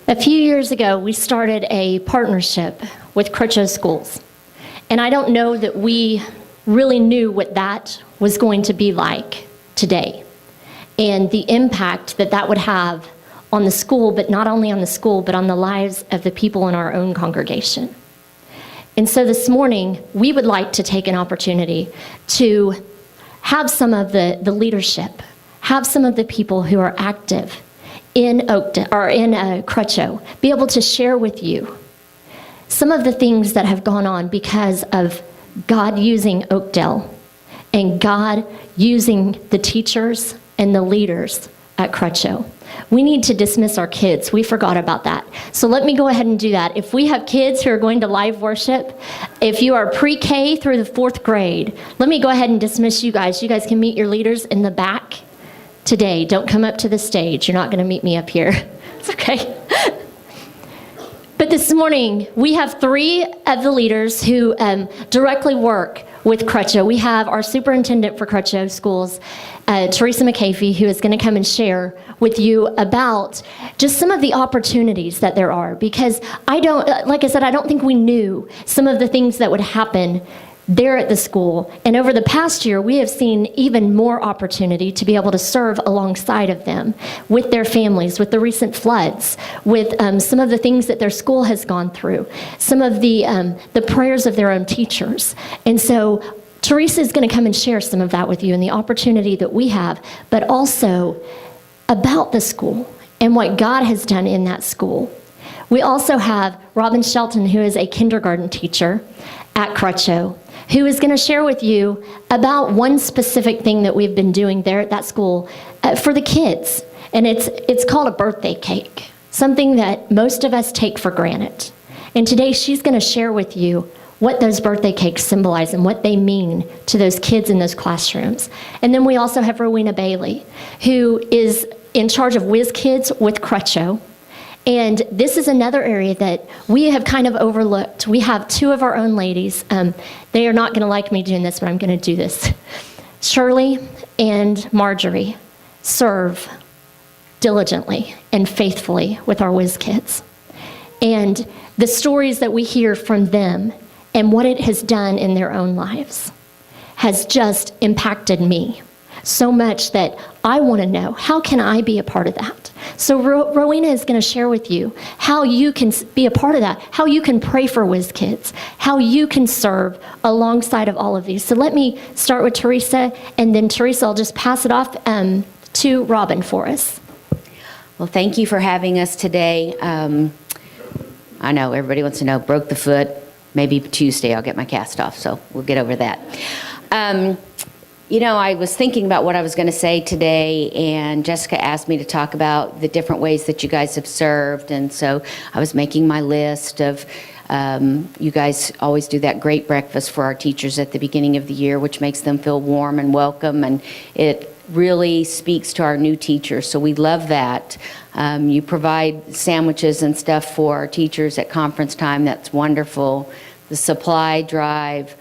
A few years ago, we started a partnership with Crutcho schools. And I don't know that we really knew what that was going to be like today, and the impact that that would have on the school, but not only on the school, but on the lives of the people in our own congregation. And so this morning, we would like to take an opportunity to have some of the leadership, have some of the people who are active in Oakdale, or in Crutcho, be able to share with you some of the things that have gone on because of God using Oakdale and God using the teachers and the leaders at Crutcho. We need to dismiss our kids. We forgot about that. So let me go ahead and do that. If we have kids who are going to live worship, if you are pre-K through the 4th grade, let me go ahead and dismiss you guys. You guys can meet your leaders in the back today. Don't come up to the stage. You're not going to meet me up here. It's okay. But this morning, we have 3 of the leaders who directly work with Crutcho. We have our superintendent for Crutcho schools, Teresa McAfee, who is going to come and share with you about just some of the opportunities that there are. Because like I said, I don't think we knew some of the things that would happen there at the school. And over the past year, we have seen even more opportunity to be able to serve alongside of them with their families, with the recent floods, with some of the things that their school has gone through, some of the prayers of their own teachers. And so Teresa is going to come and share some of that with you and the opportunity that we have, but also about the school and what God has done in that school. We also have Robin Shelton, who is a kindergarten teacher at Crutcho, who is going to share with you about one specific thing that we've been doing there at that school for the kids. And it's called a birthday cake, something that most of us take for granted. And today she's going to share with you what those birthday cakes symbolize and what they mean to those kids in those classrooms. And then we also have Rowena Bailey, who is in charge of Whiz Kids with Crutcho. And this is another area that we have kind of overlooked. We have 2 of our own ladies. They are not going to like me doing this, but I'm going to do this. Shirley and Marjorie serve diligently and faithfully with our Whiz Kids. And the stories that we hear from them and what it has done in their own lives has just impacted me so much that I want to know, how can I be a part of that? So Rowena is going to share with you how you can be a part of that, how you can pray for Whiz Kids, how you can serve alongside of all of these. So let me start with Teresa, and then Teresa, I'll just pass it off to Robin for us. Well, thank you for having us today. I know everybody wants to know, broke the foot. Maybe Tuesday I'll get my cast off, so we'll get over that. You know, I was thinking about what I was going to say today, and Jessica asked me to talk about the different ways that you guys have served, and so I was making my list of, you guys always do that great breakfast for our teachers at the beginning of the year, which makes them feel warm and welcome, and it really speaks to our new teachers, so we love that. You provide sandwiches and stuff for our teachers at conference time. That's wonderful. The supply drive,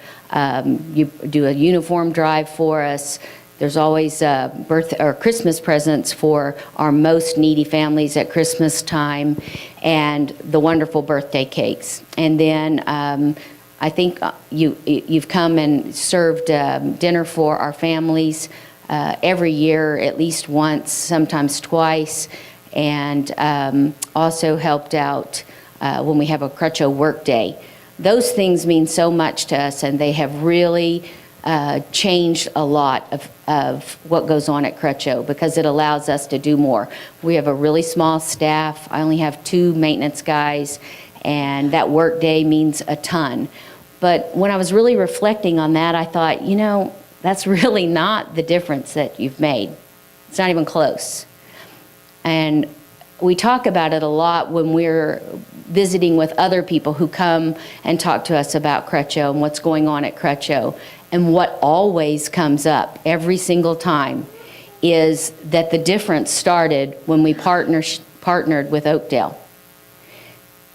you do a uniform drive for us. There's always birth or Christmas presents for our most needy families at Christmas time, and the wonderful birthday cakes. And then I think you've come and served dinner for our families every year, at least once, sometimes twice, and also helped out when we have a Crutcho work day. Those things mean so much to us, and they have really changed a lot of what goes on at Crutcho because it allows us to do more. We have a really small staff. I only have 2 maintenance guys, and that work day means a ton. But when I was really reflecting on that, I thought, you know, that's really not the difference that you've made. It's not even close. And we talk about it a lot when we're visiting with other people who come and talk to us about Crutcho and what's going on at Crutcho. And what always comes up every single time is that the difference started when we partnered with Oakdale.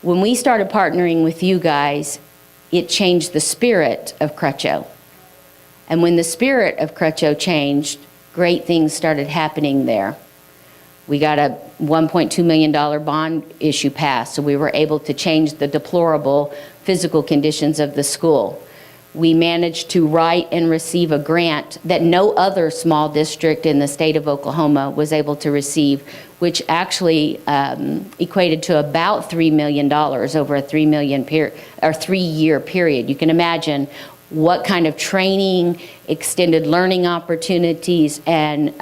When we started partnering with you guys, it changed the spirit of Crutcho. And when the spirit of Crutcho changed, great things started happening there. We got a $1.2 million bond issue passed, so we were able to change the deplorable physical conditions of the school. We managed to write and receive a grant that no other small district in the state of Oklahoma was able to receive, which actually equated to about $3 million over a 3-year period. You can imagine what kind of training, extended learning opportunities, and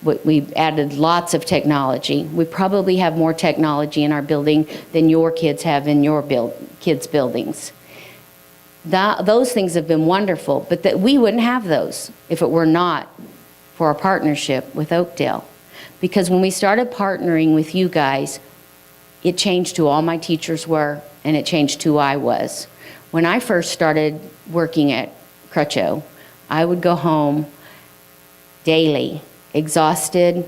we've added lots of technology. We probably have more technology in our building than your kids have in your kids' buildings. Those things have been wonderful, but that we wouldn't have those if it were not for our partnership with Oakdale. Because when we started partnering with you guys, it changed who all my teachers were, and it changed who I was. When I first started working at Crutcho, I would go home daily, exhausted,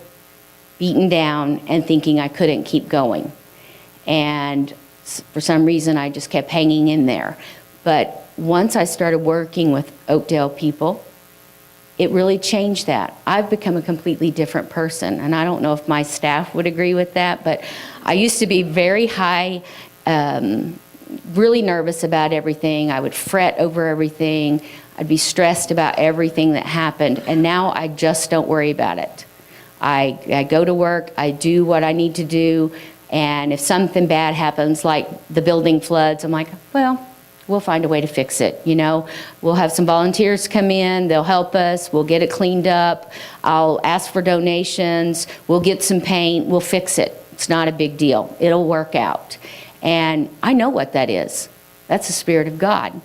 beaten down, and thinking I couldn't keep going. And for some reason, I just kept hanging in there. But once I started working with Oakdale people, it really changed that. I've become a completely different person, and I don't know if my staff would agree with that, but I used to be very high, really nervous about everything. I would fret over everything. I'd be stressed about everything that happened, and now I just don't worry about it. I go to work, I do what I need to do, and if something bad happens, like the building floods, I'm like, well, we'll find a way to fix it, you know. We'll have some volunteers come in, they'll help us, we'll get it cleaned up, I'll ask for donations, we'll get some paint, we'll fix it. It's not a big deal, it'll work out. And I know what that is. That's the Spirit of God.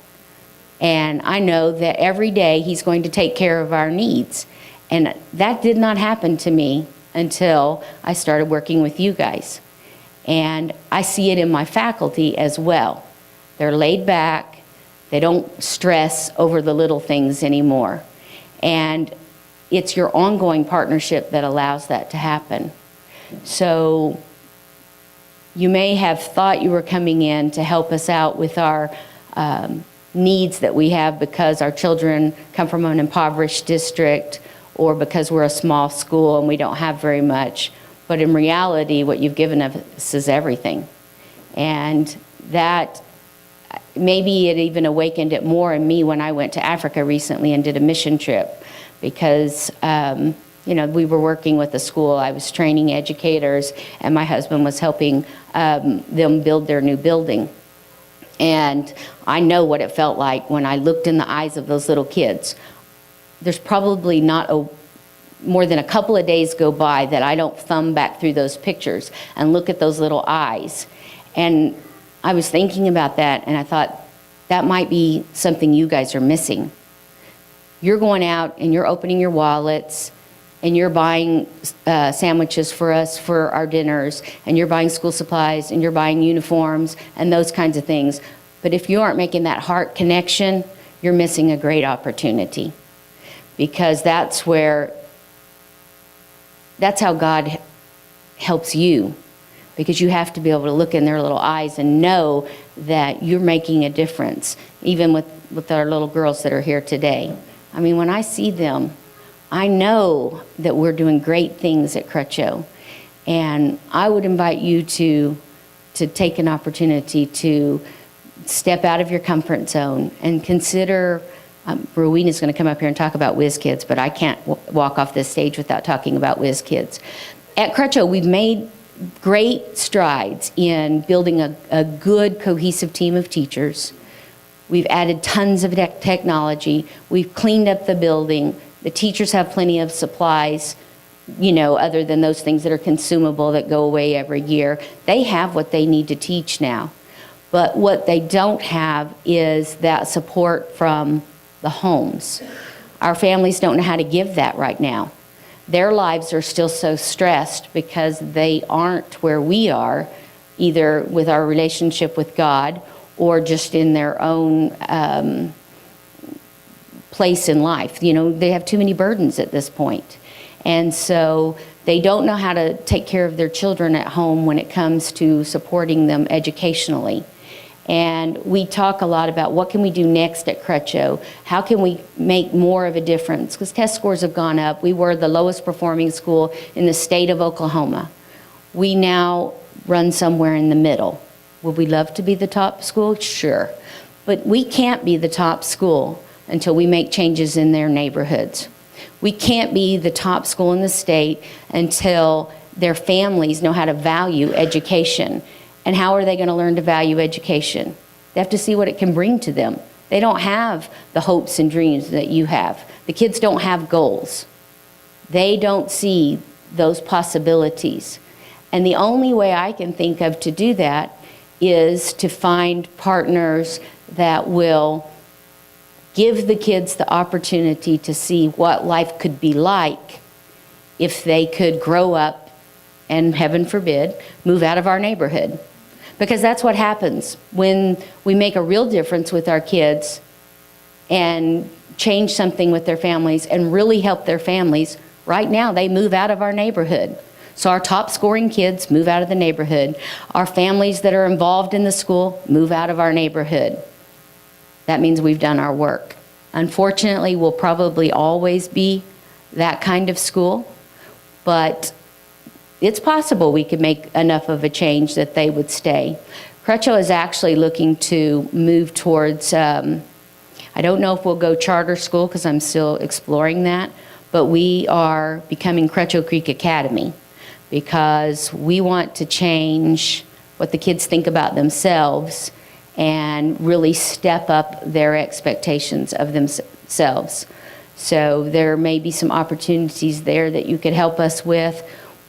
And I know that every day He's going to take care of our needs. And that did not happen to me until I started working with you guys. And I see it in my faculty as well. They're laid back, they don't stress over the little things anymore. And it's your ongoing partnership that allows that to happen. So you may have thought you were coming in to help us out with our needs that we have because our children come from an impoverished district or because we're a small school and we don't have very much. But in reality, what you've given us is everything. And that, maybe it even awakened it more in me when I went to Africa recently and did a mission trip because, you know, we were working with a school. I was training educators, and my husband was helping them build their new building. And I know what it felt like when I looked in the eyes of those little kids. There's probably not more than a couple of days go by that I don't thumb back through those pictures and look at those little eyes. And I was thinking about that, and I thought, that might be something you guys are missing. You're going out and you're opening your wallets, and you're buying sandwiches for us for our dinners, and you're buying school supplies, and you're buying uniforms, and those kinds of things. But if you aren't making that heart connection, you're missing a great opportunity. Because that's how God helps you. Because you have to be able to look in their little eyes and know that you're making a difference, even with our little girls that are here today. I mean, when I see them, I know that we're doing great things at Crutcho. And I would invite you to take an opportunity to step out of your comfort zone and consider, Rowena's going to come up here and talk about Whiz Kids, but I can't walk off this stage without talking about Whiz Kids. At Crutcho, we've made great strides in building a good, cohesive team of teachers. We've added tons of technology. We've cleaned up the building. The teachers have plenty of supplies, you know, other than those things that are consumable that go away every year. They have what they need to teach now. But what they don't have is that support from the homes. Our families don't know how to give that right now. Their lives are still so stressed because they aren't where we are, either with our relationship with God or just in their own place in life. You know, they have too many burdens at this point. And so they don't know how to take care of their children at home when it comes to supporting them educationally. And we talk a lot about what can we do next at Crutcho? How can we make more of a difference? Because test scores have gone up. We were the lowest performing school in the state of Oklahoma. We now run somewhere in the middle. Would we love to be the top school? Sure. But we can't be the top school until we make changes in their neighborhoods. We can't be the top school in the state until their families know how to value education. And how are they going to learn to value education? They have to see what it can bring to them. They don't have the hopes and dreams that you have. The kids don't have goals. They don't see those possibilities. And the only way I can think of to do that is to find partners that will give the kids the opportunity to see what life could be like if they could grow up and, heaven forbid, move out of our neighborhood. Because that's what happens when we make a real difference with our kids and change something with their families and really help their families. Right now, they move out of our neighborhood. So our top scoring kids move out of the neighborhood. Our families that are involved in the school move out of our neighborhood. That means we've done our work. Unfortunately, we'll probably always be that kind of school, but it's possible we could make enough of a change that they would stay. Crutcho is actually looking to move towards, I don't know if we'll go charter school because I'm still exploring that, but we are becoming Crutcho Creek Academy because we want to change what the kids think about themselves and really step up their expectations of themselves. So there may be some opportunities there that you could help us with.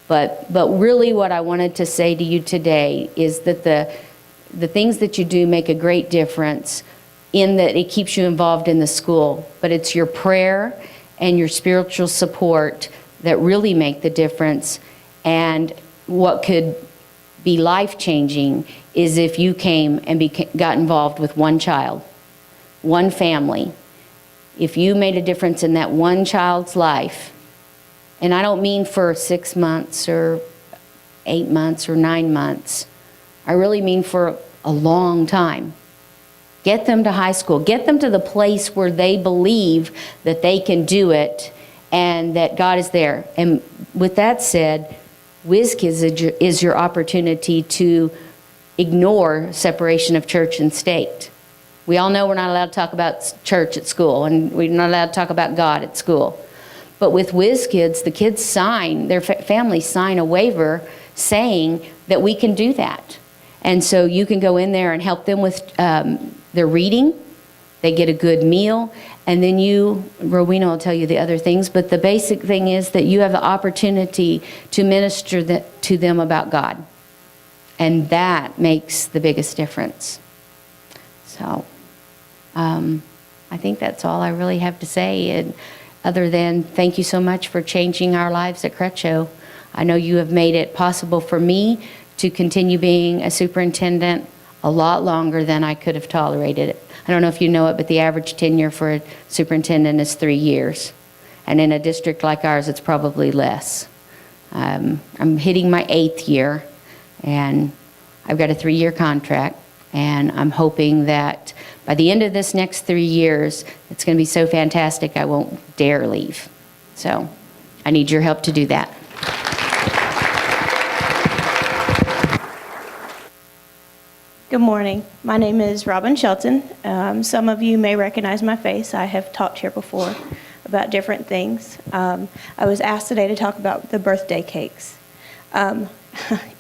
But really what I wanted to say to you today is that the things that you do make a great difference in that it keeps you involved in the school. But it's your prayer and your spiritual support that really make the difference. And what could be life-changing is if you came and got involved with one child, one family. If you made a difference in that one child's life, and I don't mean for 6 months or 8 months or 9 months. I really mean for a long time. Get them to high school. Get them to the place where they believe that they can do it and that God is there. And with that said, WizKids is your opportunity to ignore separation of church and state. We all know we're not allowed to talk about church at school, and we're not allowed to talk about God at school. But with WizKids, the kids sign, their families sign a waiver saying that we can do that. And so you can go in there and help them with their reading. They get a good meal. And then Rowena will tell you the other things. But the basic thing is that you have the opportunity to minister to them about God. And that makes the biggest difference. So I think that's all I really have to say. And other than thank you so much for changing our lives at Crutcho. I know you have made it possible for me to continue being a superintendent a lot longer than I could have tolerated it. I don't know if you know it, but the average tenure for a superintendent is 3 years. And in a district like ours, it's probably less. I'm hitting my 8th year, and I've got a 3-year contract. And I'm hoping that by the end of this next 3 years, it's going to be so fantastic I won't dare leave. So I need your help to do that. Good morning. My name is Robin Shelton. Some of you may recognize my face. I have talked here before about different things. I was asked today to talk about the birthday cakes.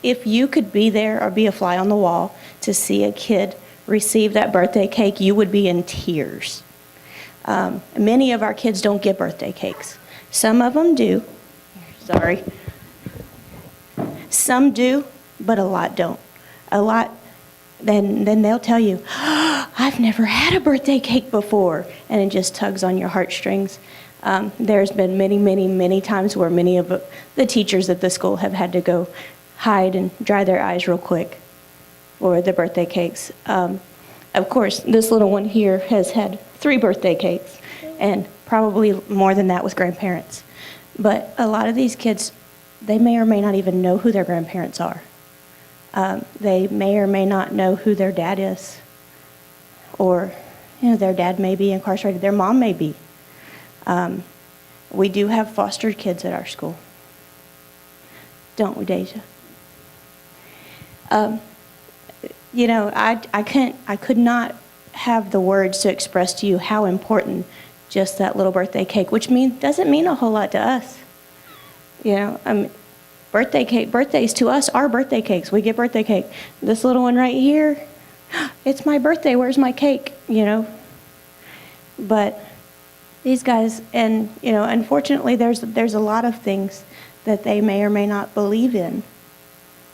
If you could be there or be a fly on the wall to see a kid receive that birthday cake, you would be in tears. Many of our kids don't get birthday cakes. Some of them do. Sorry. Some do, but a lot don't. A lot, then they'll tell you, oh, I've never had a birthday cake before, and it just tugs on your heartstrings. There's been many, many, many times where many of the teachers at the school have had to go hide and dry their eyes real quick for the birthday cakes. Of course, this little one here has had 3 birthday cakes, and probably more than that with grandparents. But a lot of these kids, they may or may not even know who their grandparents are. They may or may not know who their dad is. Or, their dad may be incarcerated, their mom may be. We do have foster kids at our school. Don't we, Deja? You know, I could not have the words to express to you how important just that little birthday cake, which doesn't mean a whole lot to us. You know, birthday cake, birthdays to us are birthday cakes. We get birthday cake. This little one right here, it's my birthday, where's my cake, you know? But these guys, and, you know, unfortunately there's a lot of things that they may or may not believe in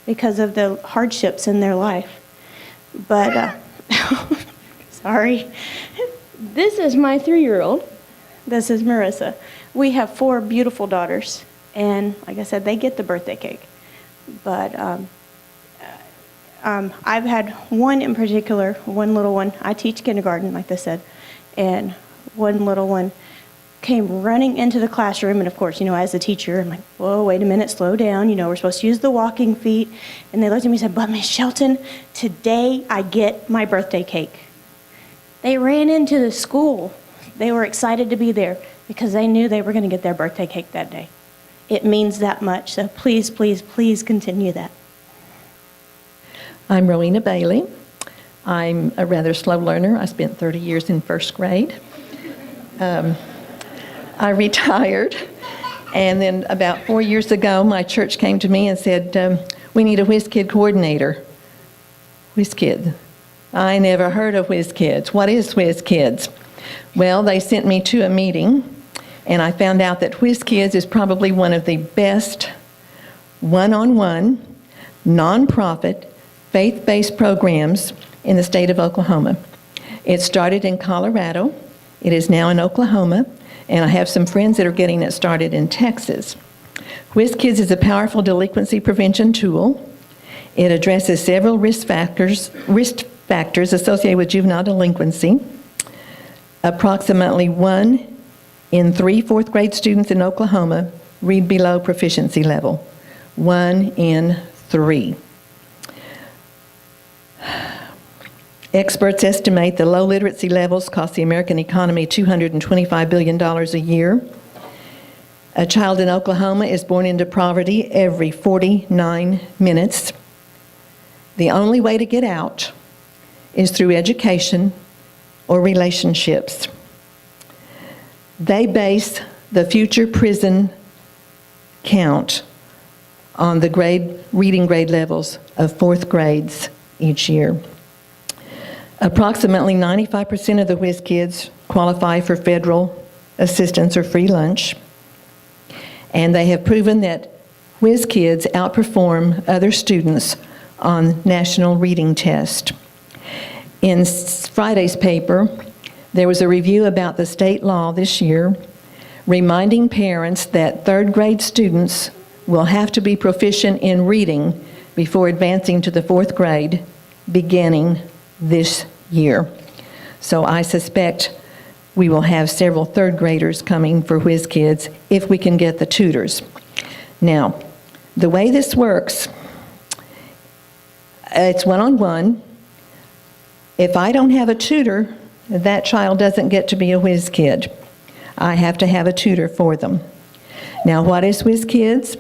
because of the hardships in their life. But, sorry. This is my 3-year-old. This is Marissa. We have 4 beautiful daughters. And like I said, they get the birthday cake. But I've had one in particular, one little one. I teach kindergarten, like I said. And one little one came running into the classroom. And of course, you know, as a teacher, I'm like, whoa, wait a minute, slow down. You know, we're supposed to use the walking feet. And they looked at me and said, but Miss Shelton, today I get my birthday cake. They ran into the school. They were excited to be there because they knew they were going to get their birthday cake that day. It means that much. So please, please, please continue that. I'm Rowena Bailey. I'm a rather slow learner. I spent 30 years in first grade. I retired, and then about 4 years ago, my church came to me and said, we need a Whiz Kid coordinator. Whiz Kid. I never heard of Whiz Kids. What is Whiz Kids? Well, they sent me to a meeting, and I found out that Whiz Kids is probably one of the best one-on-one, nonprofit, faith-based programs in the state of Oklahoma. It started in Colorado. It is now in Oklahoma, and I have some friends that are getting it started in Texas. Whiz Kids is a powerful delinquency prevention tool. It addresses several risk factors associated with juvenile delinquency. Approximately 1 in 3 fourth grade students in Oklahoma read below proficiency level. 1 in 3. Experts estimate the low literacy levels cost the American economy $225 billion a year. A child in Oklahoma is born into poverty every 49 minutes. The only way to get out is through education or relationships. They base the future prison count on the reading grade levels of fourth grades each year. Approximately 95% of the Whiz Kids qualify for federal assistance or free lunch. And they have proven that Whiz Kids outperform other students on national reading tests. In Friday's paper, there was a review about the state law this year reminding parents that third grade students will have to be proficient in reading before advancing to the fourth grade beginning this year. So I suspect we will have several third graders coming for Whiz Kids if we can get the tutors. Now, the way this works, it's one-on-one. If I don't have a tutor, that child doesn't get to be a Whiz Kid. I have to have a tutor for them. Now, what is Whiz Kids?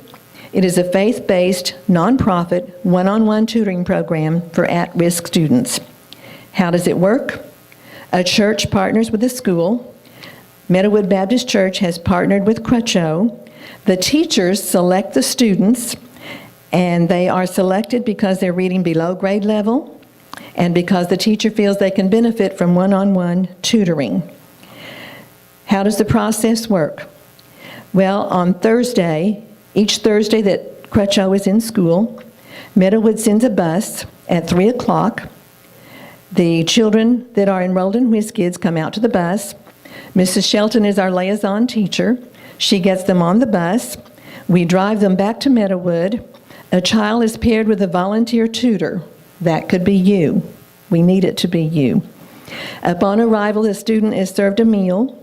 It is a faith-based, nonprofit, one-on-one tutoring program for at-risk students. How does it work? A church partners with a school. Meadowood Baptist Church has partnered with Crutcho. The teachers select the students, and they are selected because they're reading below grade level and because the teacher feels they can benefit from one-on-one tutoring. How does the process work? Well, on Thursday, each Thursday that Crutcho is in school, Meadowood sends a bus at 3 o'clock. The children that are enrolled in Whiz Kids come out to the bus. Mrs. Shelton is our liaison teacher. She gets them on the bus. We drive them back to Meadowood. A child is paired with a volunteer tutor. That could be you. We need it to be you. Upon arrival, the student is served a meal,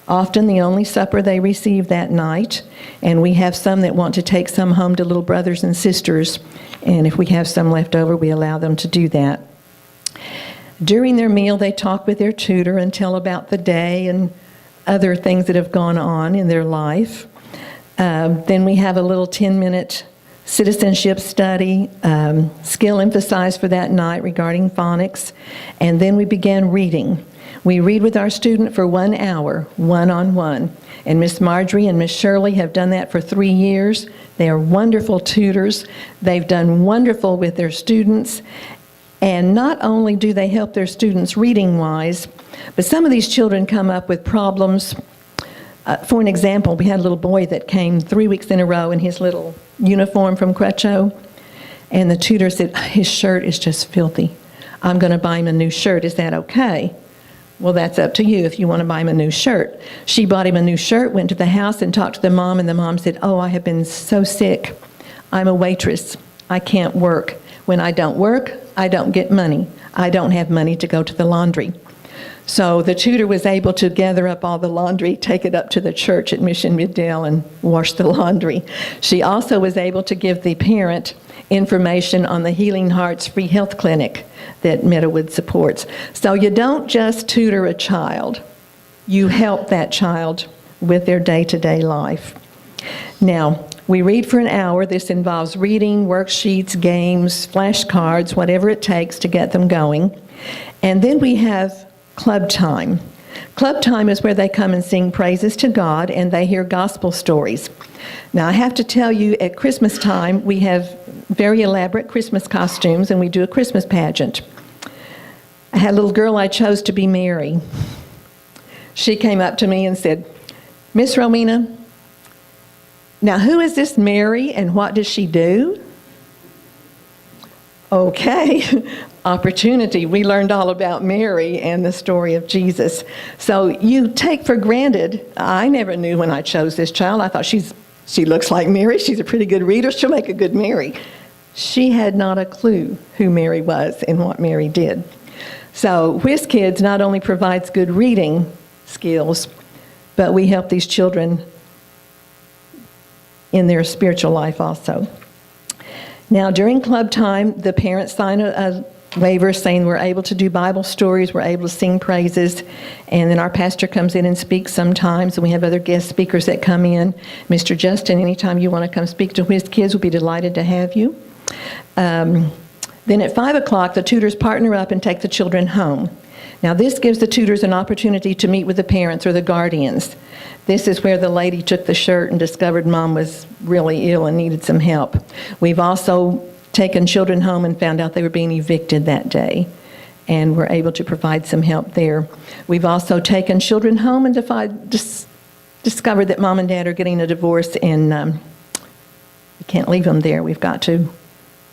often the only supper they receive that night, and we have some that want to take some home to little brothers and sisters, and if we have some left over, we allow them to do that. During their meal, they talk with their tutor and tell about the day and other things that have gone on in their life. Then we have a little 10-minute citizenship study, skill emphasized for that night regarding phonics, and then we began reading. We read with our student for 1 hour, one-on-one, and Miss Marjorie and Miss Shirley have done that for 3 years. They are wonderful tutors. They've done wonderful with their students, and not only do they help their students reading-wise, but some of these children come up with problems. For an example, we had a little boy that came 3 weeks in a row in his little uniform from Crutcho, and the tutor said, his shirt is just filthy. I'm going to buy him a new shirt. Is that okay? Well, that's up to you if you want to buy him a new shirt. She bought him a new shirt, went to the house and talked to the mom, and the mom said, oh, I have been so sick. I'm a waitress. I can't work. When I don't work, I don't get money. I don't have money to go to the laundry. So the tutor was able to gather up all the laundry, take it up to the church at Mission Middale and wash the laundry. She also was able to give the parent information on the Healing Hearts free health clinic that Meadowood supports. So you don't just tutor a child, you help that child with their day-to-day life. Now, we read for an hour. This involves reading, worksheets, games, flashcards, whatever it takes to get them going. And then we have club time. Club time is where they come and sing praises to God and they hear gospel stories. Now, I have to tell you, at Christmas time, we have very elaborate Christmas costumes and we do a Christmas pageant. I had a little girl I chose to be Mary. She came up to me and said, Miss Rowena, now who is this Mary and what does she do? Okay, opportunity. We learned all about Mary and the story of Jesus. So you take for granted, I never knew when I chose this child. I thought she looks like Mary. She's a pretty good reader. She'll make a good Mary. She had not a clue who Mary was and what Mary did. So Whiz Kids not only provides good reading skills, but we help these children in their spiritual life also. Now, during club time, the parents sign a waiver saying we're able to do Bible stories, we're able to sing praises, and then our pastor comes in and speaks sometimes, and we have other guest speakers that come in. Mr. Justin, anytime you want to come speak to Whiz Kids, we'll be delighted to have you. Then at 5 o'clock, the tutors partner up and take the children home. Now, this gives the tutors an opportunity to meet with the parents or the guardians. This is where the lady took the shirt and discovered mom was really ill and needed some help. We've also taken children home and found out they were being evicted that day, and we're able to provide some help there. We've also taken children home and discovered that mom and dad are getting a divorce, and we can't leave them there. We've got to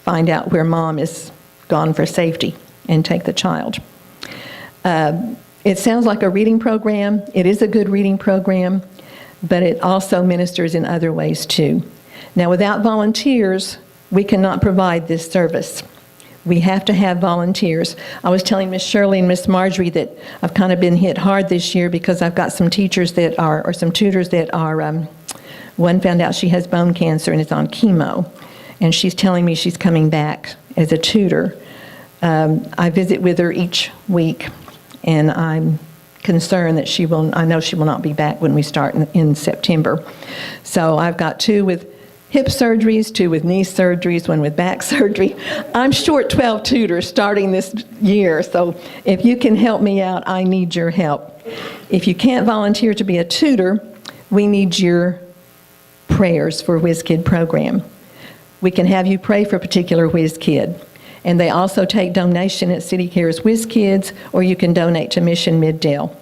find out where mom is gone for safety and take the child. It sounds like a reading program. It is a good reading program, but it also ministers in other ways too. Now, without volunteers, we cannot provide this service. We have to have volunteers. I was telling Miss Shirley and Miss Marjorie that I've kind of been hit hard this year because I've got some teachers that are, or some tutors that are, one found out she has bone cancer and is on chemo, and she's telling me she's coming back as a tutor. I visit with her each week, and I'm concerned that I know she will not be back when we start in September. So I've got 2 with hip surgeries, 2 with knee surgeries, 1 with back surgery. I'm short 12 tutors starting this year, so if you can help me out, I need your help. If you can't volunteer to be a tutor, we need your prayers for Whiz Kid program. We can have you pray for a particular Whiz Kid. And they also take donation at City Cares Whiz Kids, or you can donate to Mission Middale.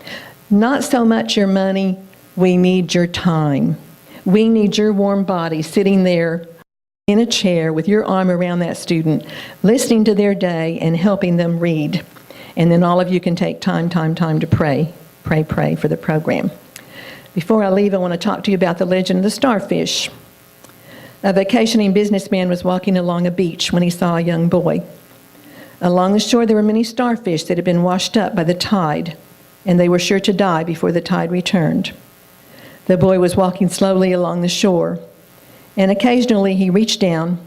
Not so much your money, we need your time. We need your warm body sitting there in a chair with your arm around that student, listening to their day and helping them read. And then all of you can take time to pray for the program. Before I leave, I want to talk to you about the Legend the Starfish. A vacationing businessman was walking along a beach when he saw a young boy. Along the shore there were many starfish that had been washed up by the tide, and they were sure to die before the tide returned. The boy was walking slowly along the shore, and occasionally he reached down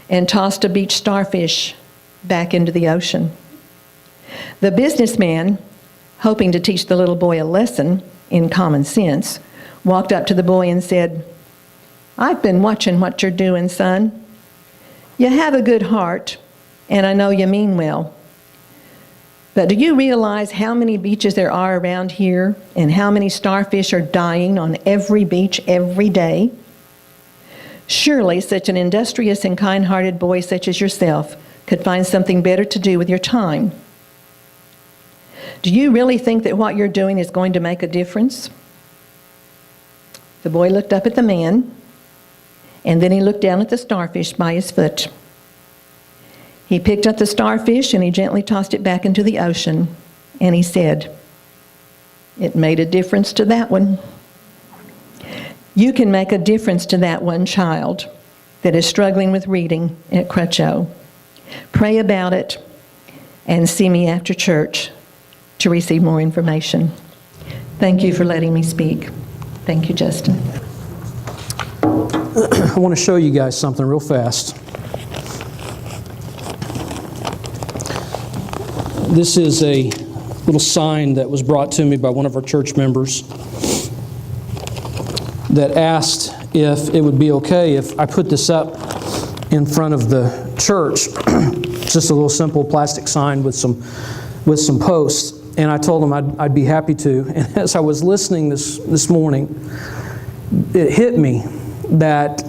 and tossed a beach starfish back into the ocean. The businessman, hoping to teach the little boy a lesson in common sense, walked up to the boy and said, "I've been watching what you're doing, son. You have a good heart, and I know you mean well. But do you realize how many beaches there are around here and how many starfish are dying on every beach every day? Surely such an industrious and kind-hearted boy such as yourself could find something better to do with your time. Do you really think that what you're doing is going to make a difference? The boy looked up at the man, and then he looked down at the starfish by his foot. He picked up the starfish and he gently tossed it back into the ocean, and he said, "It made a difference to that one." You can make a difference to that one child that is struggling with reading at Crutcho. Pray about it and see me after church to receive more information. Thank you for letting me speak. Thank you, Justin. I want to show you guys something real fast. This is a little sign that was brought to me by one of our church members that asked if it would be okay if I put this up in front of the church. Just a little simple plastic sign with some posts. And I told him I'd be happy to. And as I was listening this morning, it hit me that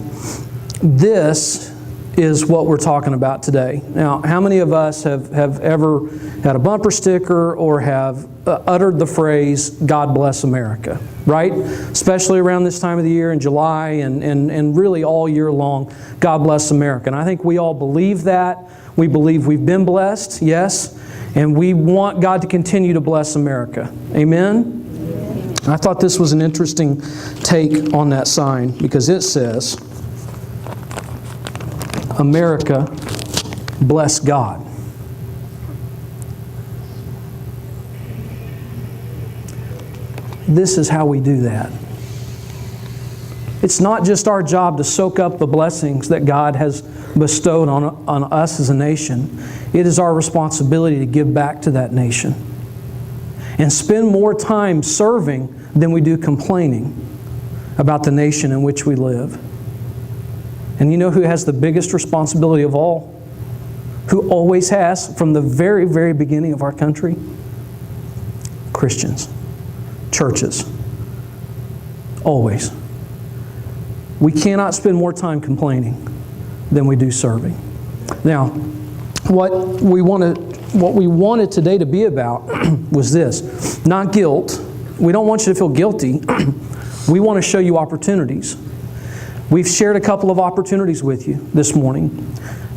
this is what we're talking about today. Now, how many of us have ever had a bumper sticker or have uttered the phrase, "God bless America," right? Especially around this time of the year in July and really all year long, God bless America. And I think we all believe that. We believe we've been blessed, yes, and we want God to continue to bless America. Amen? I thought this was an interesting take on that sign because it says, "America, bless God." This is how we do that. It's not just our job to soak up the blessings that God has bestowed on us as a nation. It is our responsibility to give back to that nation and spend more time serving than we do complaining about the nation in which we live. And you know who has the biggest responsibility of all? Who always has from the very, very beginning of our country? Christians. Churches. Always. We cannot spend more time complaining than we do serving. Now, what we wanted today to be about was this. Not guilt. We don't want you to feel guilty. We want to show you opportunities. We've shared a couple of opportunities with you this morning.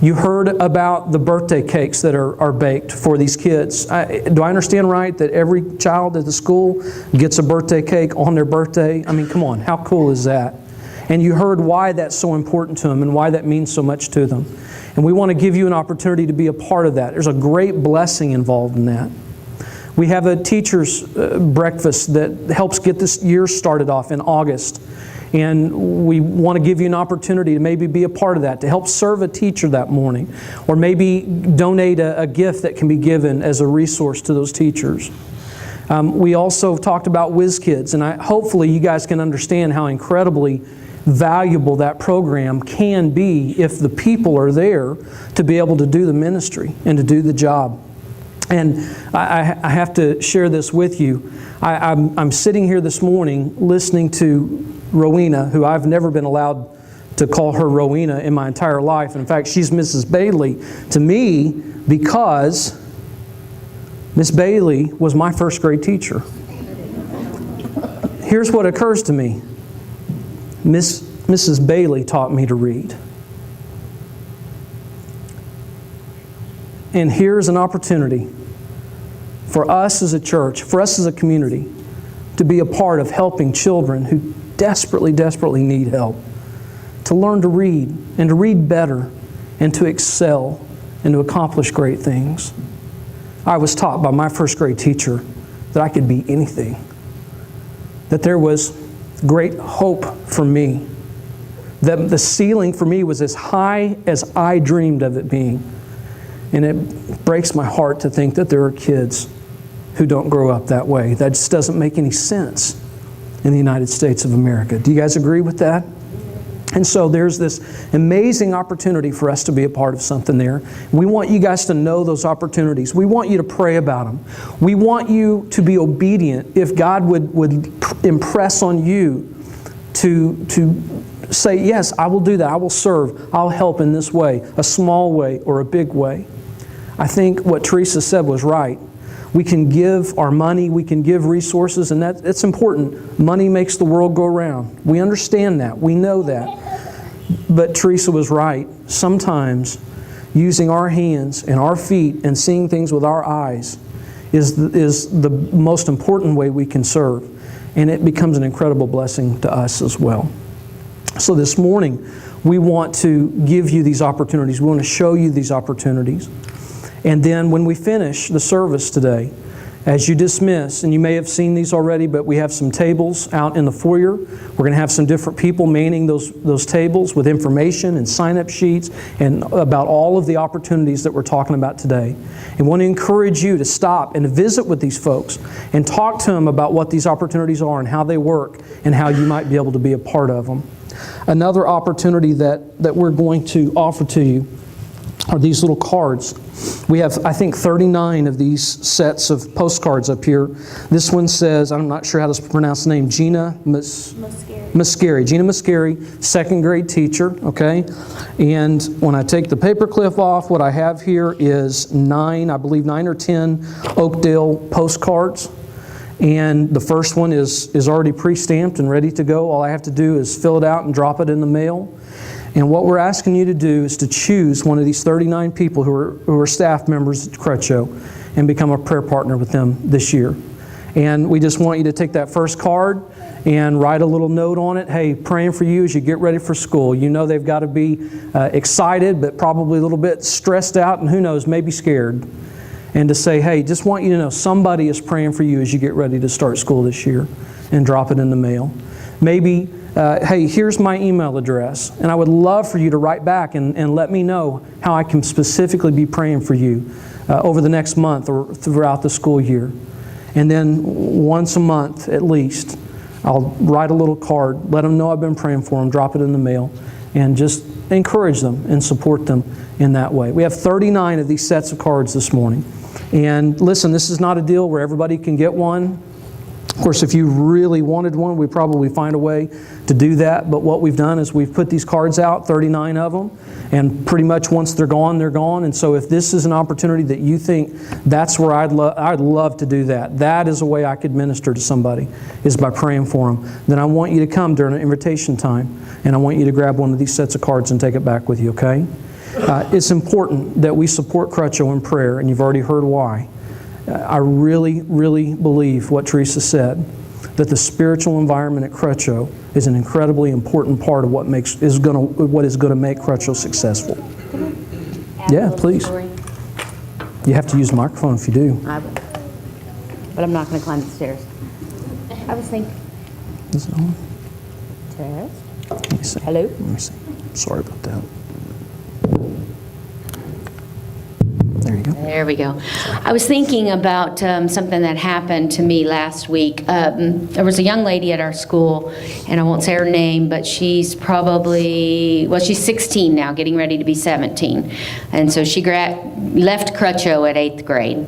You heard about the birthday cakes that are baked for these kids. Do I understand right that every child at the school gets a birthday cake on their birthday? I mean, come on, how cool is that? And you heard why that's so important to them and why that means so much to them. And we want to give you an opportunity to be a part of that. There's a great blessing involved in that. We have a teacher's breakfast that helps get this year started off in August. And we want to give you an opportunity to maybe be a part of that, to help serve a teacher that morning, or maybe donate a gift that can be given as a resource to those teachers. We also talked about Whiz Kids, and hopefully you guys can understand how incredibly valuable that program can be if the people are there to be able to do the ministry and to do the job. And I have to share this with you. I'm sitting here this morning listening to Rowena, who I've never been allowed to call her Rowena in my entire life. In fact, she's Mrs. Bailey to me because Miss Bailey was my first grade teacher. Here's what occurs to me. Mrs. Bailey taught me to read. And here's an opportunity for us as a church, for us as a community, to be a part of helping children who desperately, desperately need help, to learn to read and to read better and to excel and to accomplish great things. I was taught by my first grade teacher that I could be anything, that there was great hope for me, that the ceiling for me was as high as I dreamed of it being. And it breaks my heart to think that there are kids who don't grow up that way. That just doesn't make any sense in the United States of America. Do you guys agree with that? And so there's this amazing opportunity for us to be a part of something there. We want you guys to know those opportunities. We want you to pray about them. We want you to be obedient if God would impress on you to say, yes, I will do that. I will serve. I'll help in this way, a small way or a big way. I think what Teresa said was right. We can give our money, we can give resources, and that's important. Money makes the world go round. We understand that. We know that. But Teresa was right. Sometimes using our hands and our feet and seeing things with our eyes is the most important way we can serve. And it becomes an incredible blessing to us as well. So this morning, we want to give you these opportunities. We want to show you these opportunities. And then when we finish the service today, as you dismiss, and you may have seen these already, but we have some tables out in the foyer. We're going to have some different people manning those tables with information and sign-up sheets and about all of the opportunities that we're talking about today. And want to encourage you to stop and visit with these folks and talk to them about what these opportunities are and how they work and how you might be able to be a part of them. Another opportunity that we're going to offer to you are these little cards. We have, I think, 39 of these sets of postcards up here. This one says, I'm not sure how to pronounce the name, Gina Mascari. Gina Mascari, second grade teacher, okay? And when I take the paperclip off, what I have here is 9 or 10 Oakdale postcards. And the first one is already pre-stamped and ready to go. All I have to do is fill it out and drop it in the mail. And what we're asking you to do is to choose one of these 39 people who are staff members at Crutcho and become a prayer partner with them this year. And we just want you to take that first card and write a little note on it. Hey, praying for you as you get ready for school. You know they've got to be excited, but probably a little bit stressed out, and who knows, maybe scared. And to say, hey, just want you to know somebody is praying for you as you get ready to start school this year, and drop it in the mail. Maybe, hey, here's my email address, and I would love for you to write back and let me know how I can specifically be praying for you over the next month or throughout the school year. And then once a month at least, I'll write a little card, let them know I've been praying for them, drop it in the mail, and just encourage them and support them in that way. We have 39 of these sets of cards this morning. And listen, this is not a deal where everybody can get one. Of course, if you really wanted one, we'd probably find a way to do that. But what we've done is we've put these cards out, 39 of them, and pretty much once they're gone, they're gone. And so if this is an opportunity that you think that's where I'd love to do that, that is a way I could minister to somebody, is by praying for them, then I want you to come during an invitation time, and I want you to grab one of these sets of cards and take it back with you, okay? It's important that we support Crutcho in prayer, and you've already heard why. I really, really believe what Teresa said, that the spiritual environment at Crutcho is an incredibly important part of what is going to make Crutcho successful. Yeah, please. You have to use the microphone if you do. I will. But I'm not going to climb the stairs. I was thinking. Is it on? Test. Let me see. Hello? Let me see. Sorry about that. There you go. There we go. I was thinking about something that happened to me last week. There was a young lady at our school, and I won't say her name, but she's probably, well, she's 16 now, getting ready to be 17. And so she left Crutcho at 8th grade.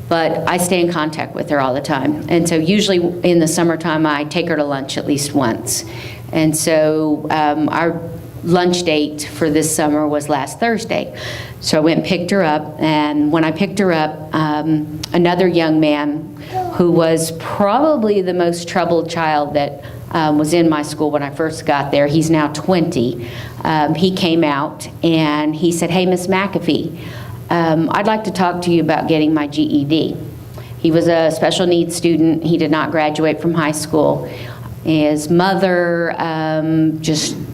But I stay in contact with her all the time. And so usually in the summertime, I take her to lunch at least once. And so our lunch date for this summer was last Thursday. So I went and picked her up, and when I picked her up, another young man who was probably the most troubled child that was in my school when I first got there, he's now 20, he came out and he said, "Hey, Miss McAfee, I'd like to talk to you about getting my GED." He was a special needs student. He did not graduate from high school. His mother,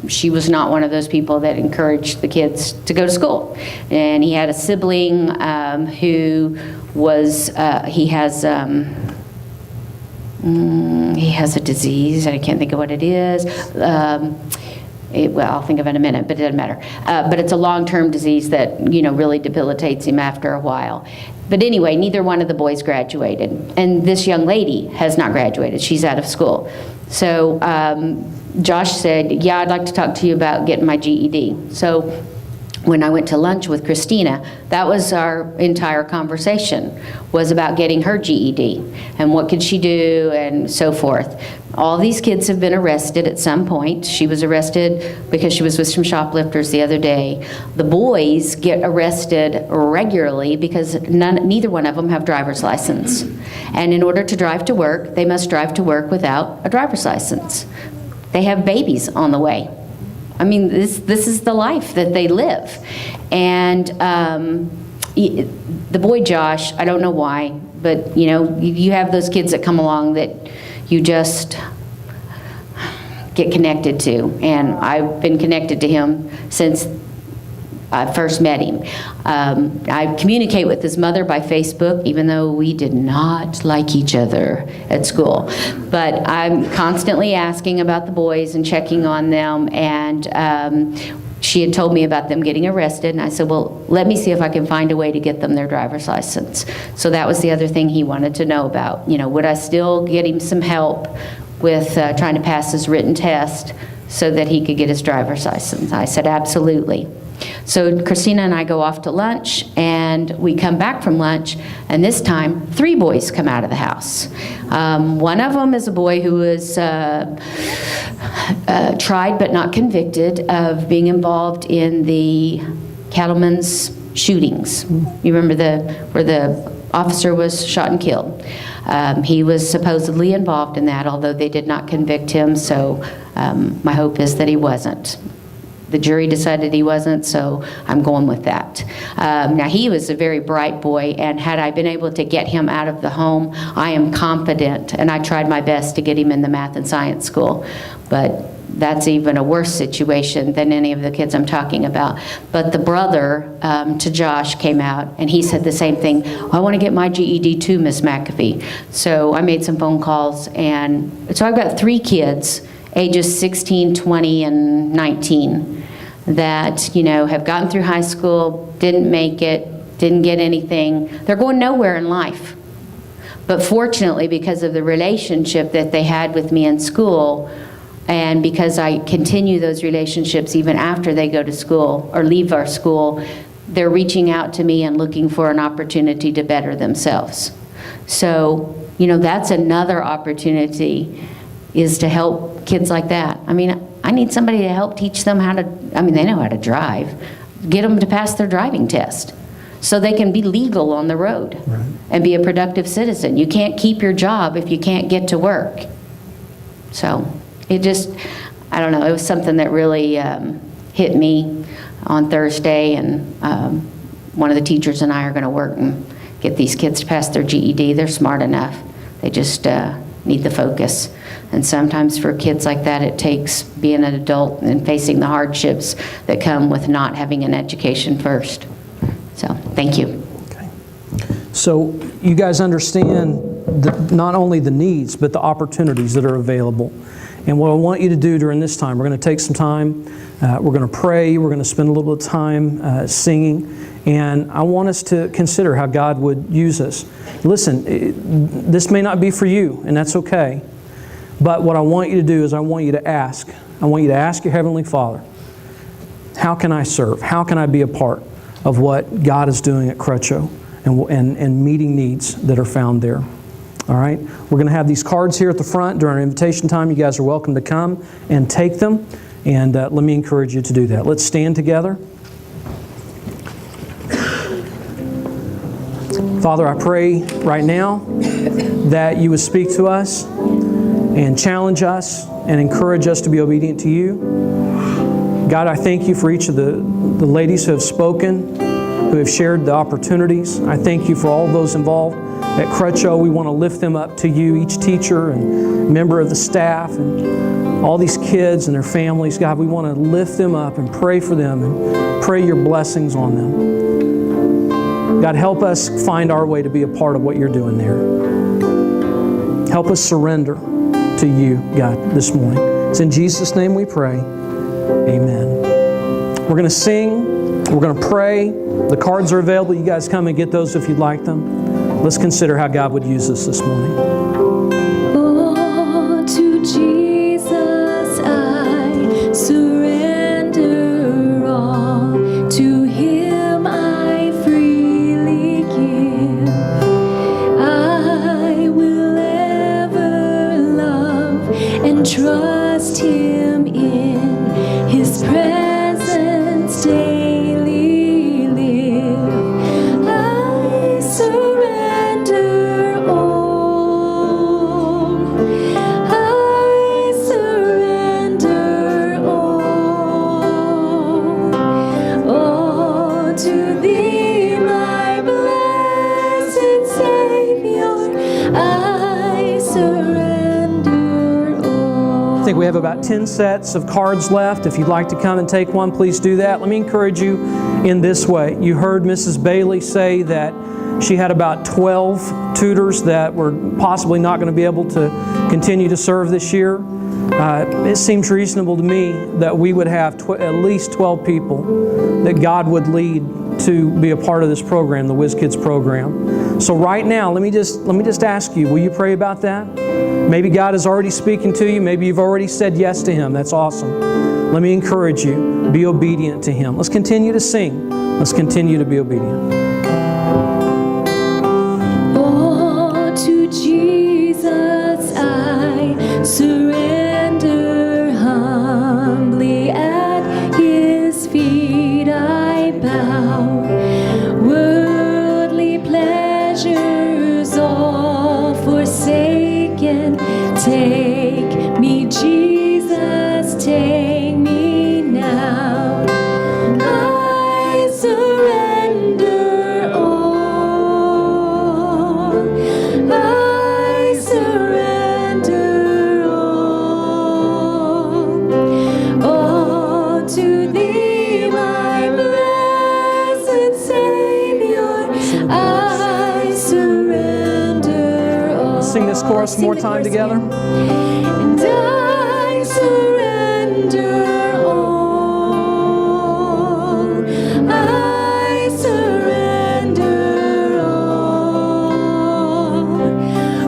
she was not one of those people that encouraged the kids to go to school. And he had a sibling who was, he has a disease, I can't think of what it is. Well, I'll think of it in a minute, but it doesn't matter. But it's a long-term disease that, really debilitates him after a while. But anyway, neither one of the boys graduated. And this young lady has not graduated. She's out of school. So Josh said, yeah, I'd like to talk to you about getting my GED. So when I went to lunch with Christina, that was our entire conversation, was about getting her GED and what could she do and so forth. All these kids have been arrested at some point. She was arrested because she was with some shoplifters the other day. The boys get arrested regularly because neither one of them have driver's license. And in order to drive to work, they must drive to work without a driver's license. They have babies on the way. I mean, this is the life that they live. And the boy Josh, I don't know why, but you have those kids that come along that you just get connected to. And I've been connected to him since I first met him. I communicate with his mother by Facebook, even though we did not like each other at school. But I'm constantly asking about the boys and checking on them, and she had told me about them getting arrested, and I said, well, let me see if I can find a way to get them their driver's license. So that was the other thing he wanted to know about. Would I still get him some help with trying to pass his written test so that he could get his driver's license? I said, absolutely. So Christina and I go off to lunch, and we come back from lunch, and this time 3 boys come out of the house. One of them is a boy who was tried but not convicted of being involved in the cattlemen's shootings. You remember where the officer was shot and killed. He was supposedly involved in that, although they did not convict him, so my hope is that he wasn't. The jury decided he wasn't, so I'm going with that. Now, he was a very bright boy, and had I been able to get him out of the home, I am confident, and I tried my best to get him in the math and science school, but that's even a worse situation than any of the kids I'm talking about. But the brother to Josh came out, and he said the same thing. I want to get my GED too, Miss McAfee. So I made some phone calls, and so I've got 3 kids, ages 16, 20, and 19, that, have gotten through high school, didn't make it, didn't get anything. They're going nowhere in life. But fortunately, because of the relationship that they had with me in school, and because I continue those relationships even after they go to school or leave our school, they're reaching out to me and looking for an opportunity to better themselves. So, that's another opportunity, is to help kids like that. I mean, I need somebody to help teach them they know how to drive. Get them to pass their driving test so they can be legal on the road, right, and be a productive citizen. You can't keep your job if you can't get to work. So it just, I don't know, it was something that really hit me on Thursday, and one of the teachers and I are going to work and get these kids to pass their GED. They're smart enough. They just need the focus. And sometimes for kids like that, it takes being an adult and facing the hardships that come with not having an education first. So, thank you. Okay. So, you guys understand not only the needs, but the opportunities that are available. And what I want you to do during this time, we're going to take some time, we're going to pray, we're going to spend a little bit of time singing, and I want us to consider how God would use us. Listen, this may not be for you, and that's okay. But what I want you to do is I want you to ask. I want you to ask your Heavenly Father, how can I serve? How can I be a part of what God is doing at Crutcho and meeting needs that are found there? All right? We're going to have these cards here at the front during our invitation time. You guys are welcome to come and take them. And let me encourage you to do that. Let's stand together. Father, I pray right now that you would speak to us and challenge us and encourage us to be obedient to you. God, I thank you for each of the ladies who have spoken, who have shared the opportunities. I thank you for all those involved at Crutcho. We want to lift them up to you, each teacher and member of the staff and all these kids and their families. God, we want to lift them up and pray for them and pray your blessings on them. God, help us find our way to be a part of what you're doing there. Help us surrender to you, God, this morning. It's in Jesus' name we pray. Amen. We're going to sing. We're going to pray. The cards are available. You guys come and get those if you'd like them. Let's consider how God would use us this morning. Oh, to Jesus I surrender all. To Him I freely give. I will ever love and trust Him in His presence daily live. I surrender all. I surrender all. Oh, to Thee, my blessed Savior, I surrender all. I think we have about 10 sets of cards left. If you'd like to come and take one, please do that. Let me encourage you in this way. You heard Mrs. Bailey say that she had about 12 tutors that were possibly not going to be able to continue to serve this year. It seems reasonable to me that we would have at least 12 people that God would lead to be a part of this program, the Whiz Kids program. So right now, let me just ask you, will you pray about that? Maybe God is already speaking to you. Maybe you've already said yes to Him. That's awesome. Let me encourage you, be obedient to Him. Let's continue to sing. Let's continue to be obedient. Oh, to Jesus I surrender humbly at His feet I bow. Worldly pleasures all forsaken, take me, Jesus, take me now. I surrender all. I surrender all. Oh, to Thee, my blessed Savior, I surrender all. Let's sing this chorus one more time together. And I surrender all. I surrender all.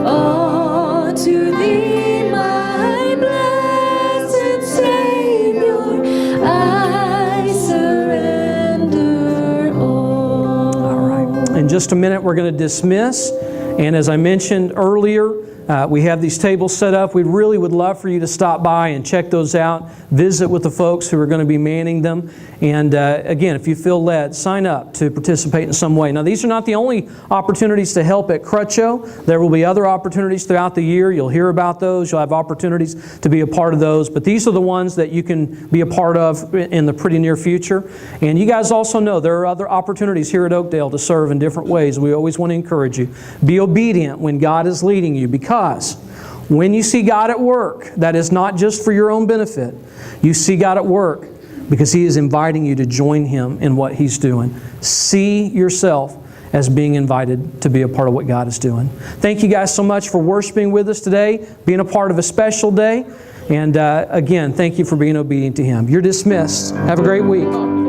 All to Thee, my blessed Savior, I surrender all. All right. In just a minute, we're going to dismiss. And as I mentioned earlier, we have these tables set up. We really would love for you to stop by and check those out. Visit with the folks who are going to be manning them. And again, if you feel led, sign up to participate in some way. Now, these are not the only opportunities to help at Crutcho. There will be other opportunities throughout the year. You'll hear about those. You'll have opportunities to be a part of those. But these are the ones that you can be a part of in the pretty near future. And you guys also know there are other opportunities here at Oakdale to serve in different ways. We always want to encourage you. Be obedient when God is leading you, because when you see God at work, that is not just for your own benefit. You see God at work because He is inviting you to join Him in what He's doing. See yourself as being invited to be a part of what God is doing. Thank you guys so much for worshiping with us today, being a part of a special day. And again, thank you for being obedient to Him. You're dismissed. Have a great week.